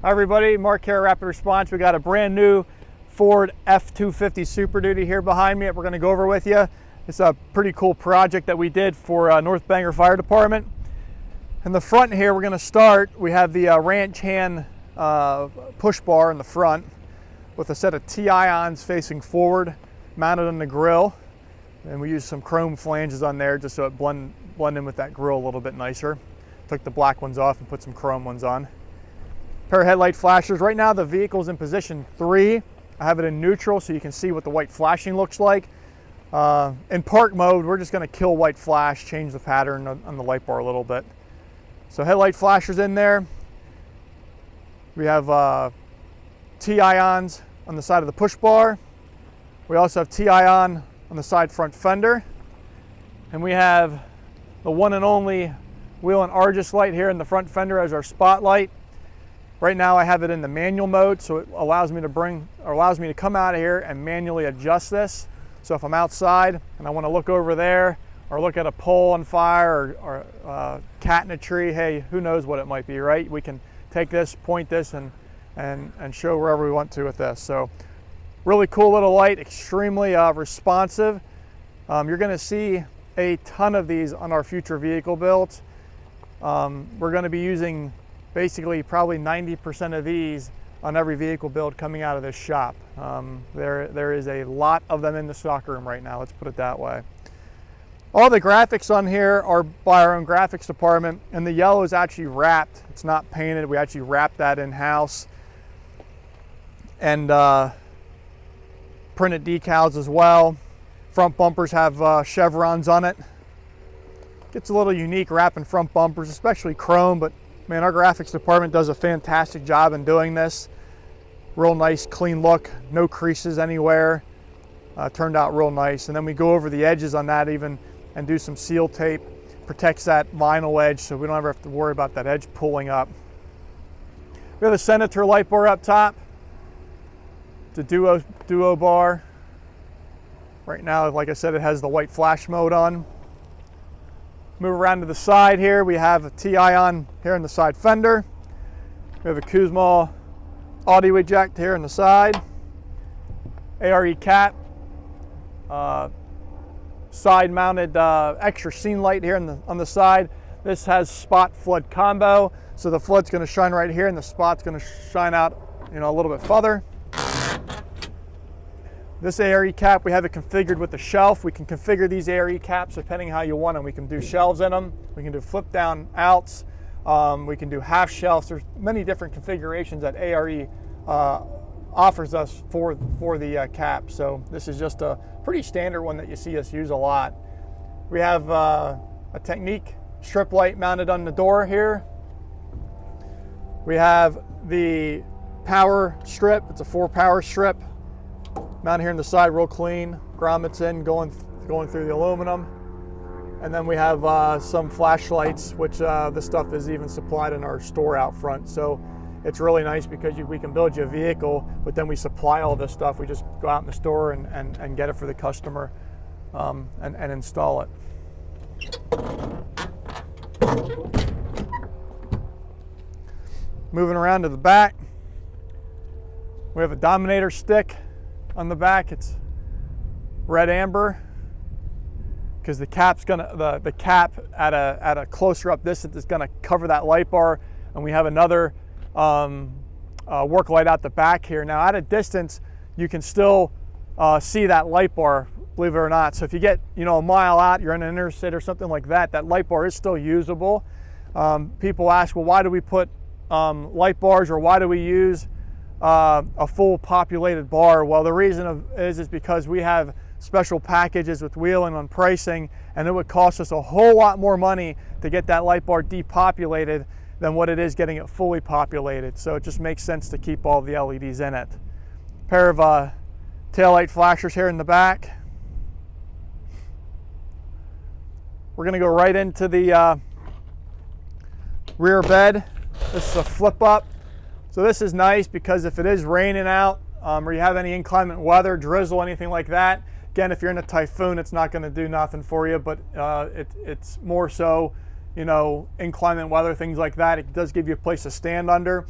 Hi everybody, Mark here, Rapid Response. We got a brand new Ford F-250 Super Duty here behind me that we're going to go over with you. It's a pretty cool project that we did for North Bangor Fire Department. In the front here, we're going to start. We have the ranch hand push bar in the front with a set of T-ions facing forward, mounted on the grill. And we used some chrome flanges on there just so it blend in with that grill a little bit nicer. Took the black ones off and put some chrome ones on. Pair of headlight flashers. Right now the vehicle's in position 3. I have it in neutral so you can see what the white flashing looks like. In park mode, we're just going to kill white flash, change the pattern on the light bar a little bit. So headlight flashers in there. We have T-ions on the side of the push bar. We also have T-ion on the side front fender. And we have the one and only wheel and Argus light here in the front fender as our spotlight. Right now I have it in the manual mode, so it allows me to come out of here and manually adjust this. So if I'm outside and I want to look over there or look at a pole on fire or a cat in a tree, hey, who knows what it might be, right? We can take this, point this, and show wherever we want to with this. So really cool little light, extremely responsive. You're going to see a ton of these on our future vehicle builds. We're going to be using basically probably 90% of these on every vehicle build coming out of this shop. There is a lot of them in the stock room right now, let's put it that way. All the graphics on here are by our own graphics department, and the yellow is actually wrapped. It's not painted, we actually wrapped that in-house. And printed decals as well. Front bumpers have chevrons on it. Gets a little unique wrapping front bumpers, especially chrome, but man, our graphics department does a fantastic job in doing this. Real nice, clean look, no creases anywhere. Turned out real nice. And then we go over the edges on that even and do some seal tape. Protects that vinyl edge so we don't ever have to worry about that edge pulling up. We have a Senator light bar up top. It's a duo bar. Right now, like I said, it has the white flash mode on. Move around to the side here. We have a T-ion here in the side fender. We have a Kuzma audio eject here on the side. ARE cap. Side mounted extra scene light here on the side. This has spot flood combo. So the flood's going to shine right here and the spot's going to shine out, a little bit further. This ARE cap, we have it configured with the shelf. We can configure these ARE caps depending how you want them. We can do shelves in them. We can do flip down outs. We can do half shelves. There's many different configurations that ARE offers us for the cap. So this is just a pretty standard one that you see us use a lot. We have a Technique strip light mounted on the door here. We have the power strip. It's a 4-power strip. Mounted here on the side, real clean. Grommets in, going through the aluminum. And then we have some flashlights, which this stuff is even supplied in our store out front. So it's really nice because we can build you a vehicle, but then we supply all this stuff. We just go out in the store and get it for the customer and install it. Moving around to the back, we have a Dominator Stick. On the back, it's red amber because the cap's gonna the cap at a closer up distance is gonna cover that light bar, and we have another work light out the back here. Now at a distance, you can still see that light bar, believe it or not. So if you get a mile out, you're in an interstate or something like that, that light bar is still usable. People ask, well, why do we put light bars, or why do we use a full populated bar? Well, the reason is because we have special packages with wheeling on pricing, and it would cost us a whole lot more money to get that light bar depopulated than what it is getting it fully populated. So it just makes sense to keep all the LEDs in it. Pair of taillight flashers here in the back. We're going to go right into the rear bed. This is a flip up. So this is nice because if it is raining out or you have any inclement weather, drizzle, anything like that, again, if you're in a typhoon, it's not going to do nothing for you, but it's more so, inclement weather, things like that. It does give you a place to stand under.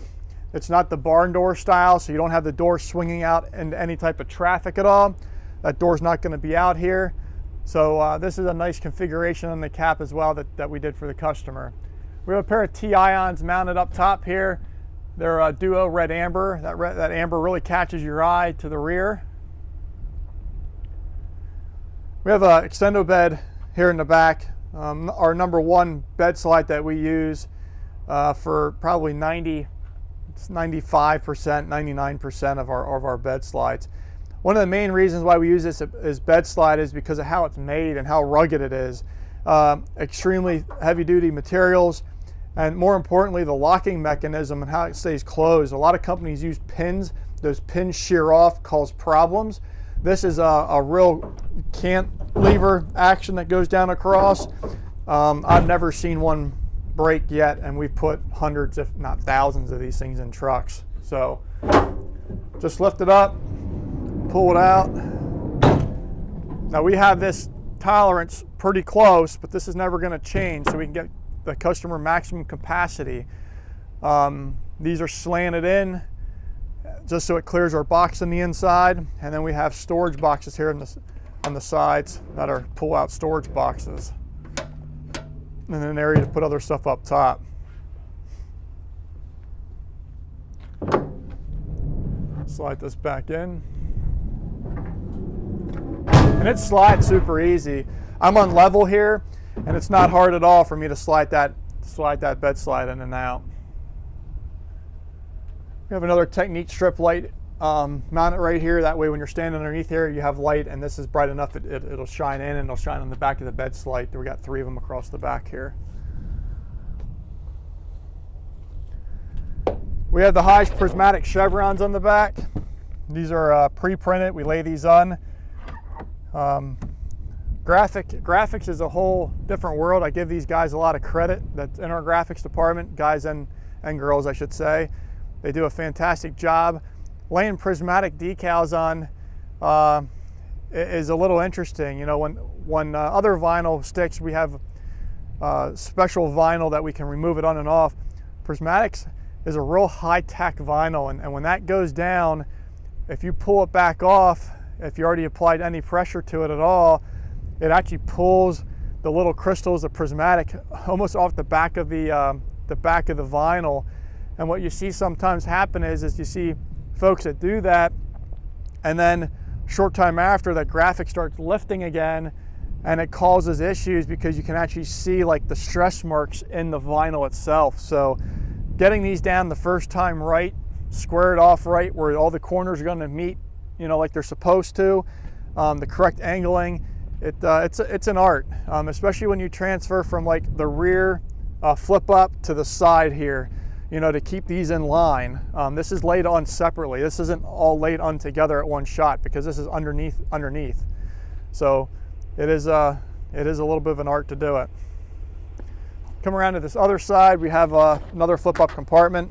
It's not the barn door style, so you don't have the door swinging out into any type of traffic at all. That door's not going to be out here. So this is a nice configuration on the cap as well that we did for the customer. We have a pair of T-ions mounted up top here. They're duo red amber. That amber really catches your eye to the rear. We have an extendo bed here in the back. Our #1 bed slide that we use for probably 95%, 99% of our bed slides. One of the main reasons why we use this as bed slide is because of how it's made and how rugged it is. Extremely heavy duty materials, and more importantly, the locking mechanism and how it stays closed. A lot of companies use pins. Those pins shear off, cause problems. This is a real cantilever action that goes down across. I've never seen one break yet, and we've put hundreds, if not thousands, of these things in trucks. So just lift it up, pull it out. Now we have this tolerance pretty close, but this is never going to change, so we can get the customer maximum capacity. These are slanted in just so it clears our box on the inside, and then we have storage boxes here on the sides that are pull-out storage boxes, and then an area to put other stuff up top. Slide this back in. And it slides super easy. I'm on level here, and it's not hard at all for me to slide that bed slide in and out. We have another Technique strip light mounted right here. That way when you're standing underneath here, you have light, and this is bright enough it'll shine in, and it'll shine on the back of the bed slide. We got 3 of them across the back here. We have the high prismatic chevrons on the back. These are pre-printed. We lay these on. Graphics is a whole different world. I give these guys a lot of credit that's in our graphics department, guys and girls, I should say. They do a fantastic job. Laying prismatic decals on is a little interesting. You know, when other vinyl sticks, we have special vinyl that we can remove it on and off. Prismatics is a real high-tech vinyl, and when that goes down, if you pull it back off, if you already applied any pressure to it at all, it actually pulls the little crystals of prismatic almost off the back of the vinyl. And what you see sometimes happen is you see folks that do that, and then short time after, that graphic starts lifting again, and it causes issues because you can actually see like the stress marks in the vinyl itself. So getting these down the first time right, square it off right where all the corners are going to meet, you know, like they're supposed to, the correct angling, it's an art, especially when you transfer from like the rear flip up to the side here, you know, to keep these in line. This is laid on separately. This isn't all laid on together at one shot because this is underneath. So it is a little bit of an art to do it. Come around to this other side, we have another flip up compartment.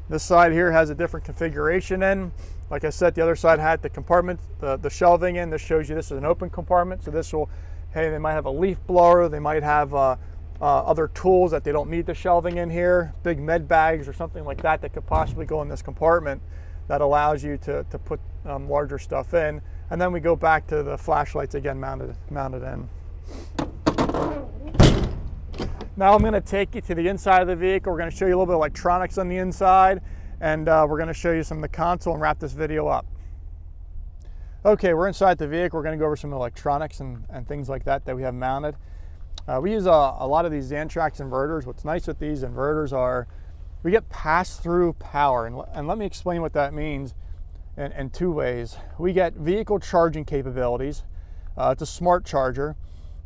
This side here has a different configuration in. Like I said, the other side had the compartment, the shelving in. This shows you this is an open compartment. So this will, hey, they might have a leaf blower, they might have other tools that they don't need the shelving in here, big med bags or something like that that could possibly go in this compartment that allows you to put larger stuff in. And then we go back to the flashlights again mounted in. Now I'm going to take you to the inside of the vehicle. We're going to show you a little bit of electronics on the inside, and we're going to show you some of the console and wrap this video up. Okay, we're inside the vehicle. We're going to go over some electronics and things like that we have mounted. We use a lot of these Xantrax inverters. What's nice with these inverters are we get pass-through power, and let me explain what that means in 2 ways. We get vehicle charging capabilities. It's a smart charger,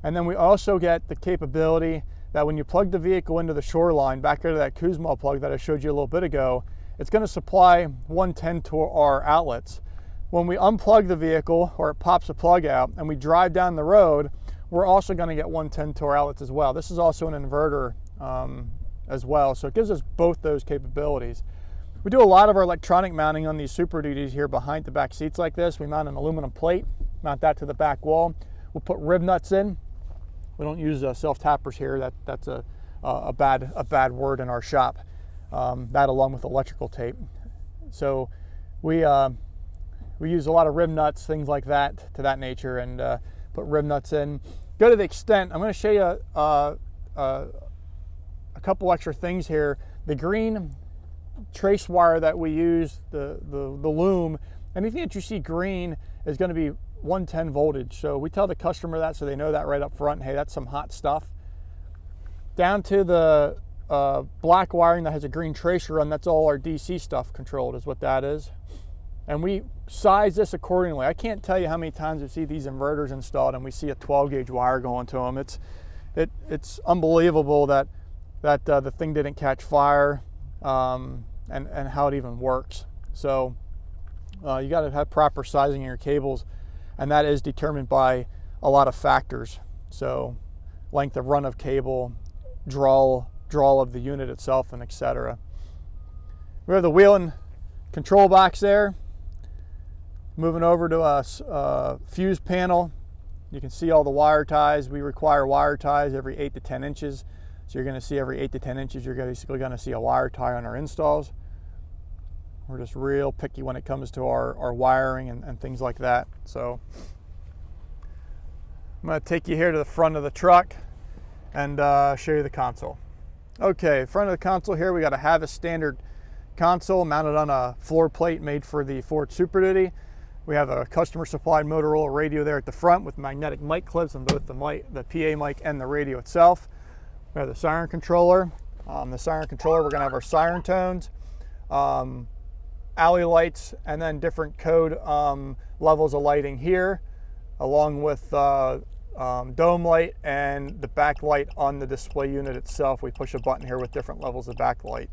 and then we also get the capability that when you plug the vehicle into the shoreline, back into that Kuzma plug that I showed you a little bit ago, it's going to supply 110 to our outlets. When we unplug the vehicle, or it pops a plug out, and we drive down the road, we're also going to get 110 to our outlets as well. This is also an inverter as well, so it gives us both those capabilities. We do a lot of our electronic mounting on these Super Duties here behind the back seats like this. We mount an aluminum plate, mount that to the back wall. We'll put rib nuts in. We don't use self-tappers here. That's a bad word in our shop. that along with electrical tape. So we use a lot of rim nuts, things like that, to that nature, and put rim nuts in. Go to the extent, I'm going to show you a couple extra things here. The green trace wire that we use, the loom, anything that you see green is going to be 110 voltage. So we tell the customer that so they know that right up front. Hey, that's some hot stuff. Down to the black wiring that has a green tracer on, that's all our DC stuff controlled, is what that is. And we size this accordingly. I can't tell you how many times we see these inverters installed and we see a 12 gauge wire going to them. It's unbelievable that the thing didn't catch fire, and how it even works. So you got to have proper sizing in your cables, and that is determined by a lot of factors. So length of run of cable, draw of the unit itself, and etc. We have the wheel and control box there. Moving over to a fuse panel, you can see all the wire ties. We require wire ties every 8 to 10 inches. So you're going to see every 8 to 10 inches, you're basically going to see a wire tie on our installs. We're just real picky when it comes to our wiring and things like that. So I'm going to take you here to the front of the truck and show you the console. Okay, front of the console here, we got a Havas standard console mounted on a floor plate made for the Ford Super Duty. We have a customer supplied Motorola radio there at the front with magnetic mic clips on both the PA mic and the radio itself. We have the Siren Controller. The Siren Controller, we're going to have our siren tones, alley lights, and then different code levels of lighting here, along with dome light and the backlight on the display unit itself. We push a button here with different levels of backlight.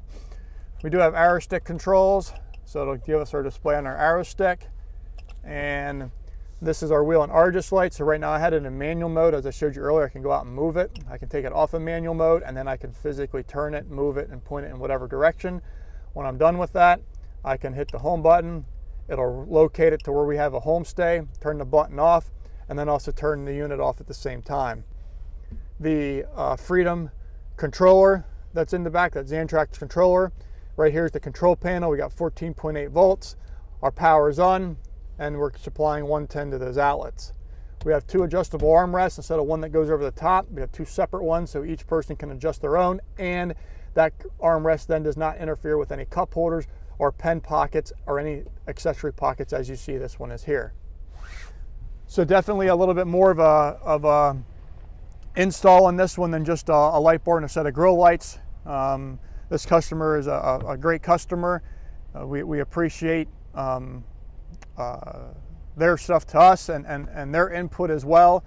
We do have arrow stick controls, so it'll give us our display on our arrow stick. And this is our wheel and Argus light. So right now I had it in manual mode. As I showed you earlier, I can go out and move it. I can take it off of manual mode, and then I can physically turn it, move it, and point it in whatever direction. When I'm done with that, I can hit the home button. It'll locate it to where we have a home stay, turn the button off, and then also turn the unit off at the same time. The Freedom controller that's in the back, that Xantrex controller. Right here is the control panel. We got 14.8 volts. Our power is on, and we're supplying 110 to those outlets. We have 2 adjustable armrests instead of one that goes over the top. We have 2 separate ones so each person can adjust their own, and that armrest then does not interfere with any cup holders or pen pockets or any accessory pockets, as you see this one is here. So definitely a little bit more of a install on this one than just a light bar and a set of grow lights. This customer is a great customer. We appreciate their stuff to us and their input as well.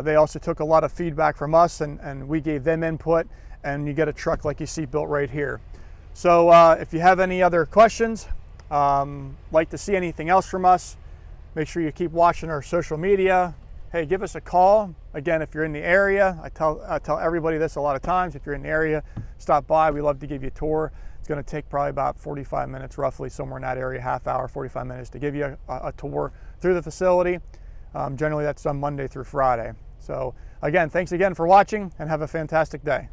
They also took a lot of feedback from us, and we gave them input, and you get a truck like you see built right here. So if you have any other questions, like to see anything else from us, make sure you keep watching our social media. Hey, give us a call. Again, if you're in the area, I tell everybody this a lot of times. If you're in the area, stop by. We love to give you a tour. It's going to take probably about 45 minutes, roughly, somewhere in that area, half hour, 45 minutes to give you a tour through the facility. Generally, that's done Monday through Friday. So again, thanks again for watching, and have a fantastic day.